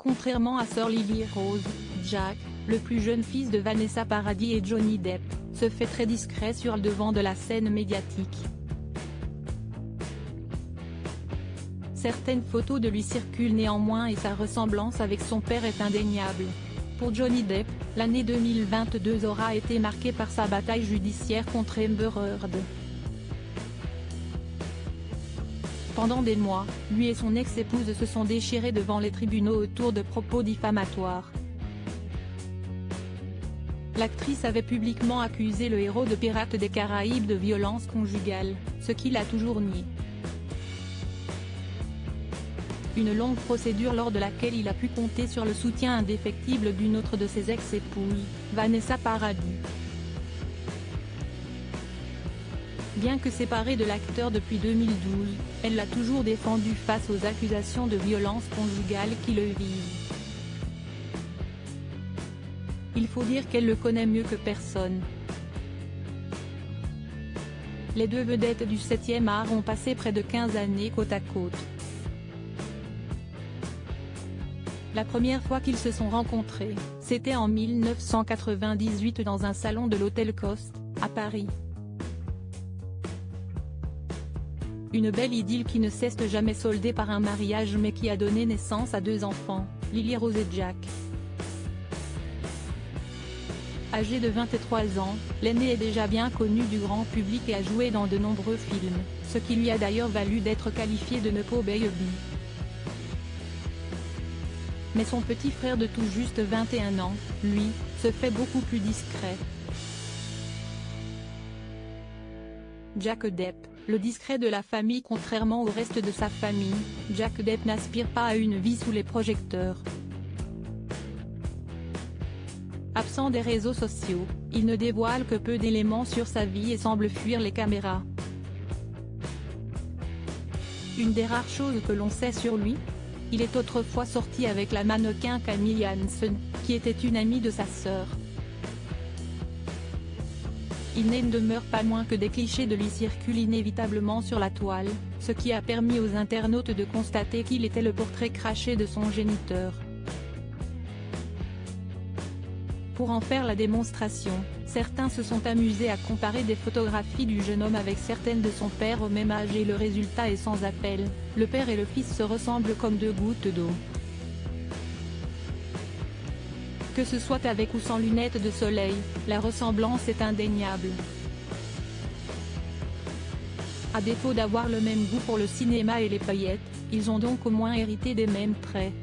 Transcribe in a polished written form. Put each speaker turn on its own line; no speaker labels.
Contrairement à Sir Lily Rose, Jack, le plus jeune fils de Vanessa Paradis et Johnny Depp, se fait très discret sur le devant de la scène médiatique. Certaines photos de lui circulent néanmoins et sa ressemblance avec son père est indéniable. Pour Johnny Depp, l'année 2022 aura été marquée par sa bataille judiciaire contre Amber Heard. Pendant des mois, lui et son ex-épouse se sont déchirés devant les tribunaux autour de propos diffamatoires. L'actrice avait publiquement accusé le héros de Pirates des Caraïbes de violence conjugale, ce qu'il a toujours nié. Une longue procédure lors de laquelle il a pu compter sur le soutien indéfectible d'une autre de ses ex-épouses, Vanessa Paradis. Bien que séparée de l'acteur depuis 2012, elle l'a toujours défendu face aux accusations de violence conjugale qui le visent. Il faut dire qu'elle le connaît mieux que personne. Les deux vedettes du 7e art ont passé près de 15 années côte à côte. La première fois qu'ils se sont rencontrés, c'était en 1998 dans un salon de l'hôtel Coste, à Paris. Une belle idylle qui ne s'est jamais soldée par un mariage mais qui a donné naissance à 2 enfants, Lily Rose et Jack. Âgé de 23 ans, l'aîné est déjà bien connu du grand public et a joué dans de nombreux films, ce qui lui a d'ailleurs valu d'être qualifié de Nepo Baby. Mais son petit frère de tout juste 21 ans, lui, se fait beaucoup plus discret. Jack Depp, le discret de la famille. Contrairement au reste de sa famille, Jack Depp n'aspire pas à une vie sous les projecteurs. Absent des réseaux sociaux, il ne dévoile que peu d'éléments sur sa vie et semble fuir les caméras. Une des rares choses que l'on sait sur lui, il est autrefois sorti avec la mannequin Camille Hansen, qui était une amie de sa sœur. Il ne demeure pas moins que des clichés de lui circulent inévitablement sur la toile, ce qui a permis aux internautes de constater qu'il était le portrait craché de son géniteur. Pour en faire la démonstration, certains se sont amusés à comparer des photographies du jeune homme avec certaines de son père au même âge et le résultat est sans appel, le père et le fils se ressemblent comme 2 gouttes d'eau. Que ce soit avec ou sans lunettes de soleil, la ressemblance est indéniable. À défaut d'avoir le même goût pour le cinéma et les paillettes, ils ont donc au moins hérité des mêmes traits.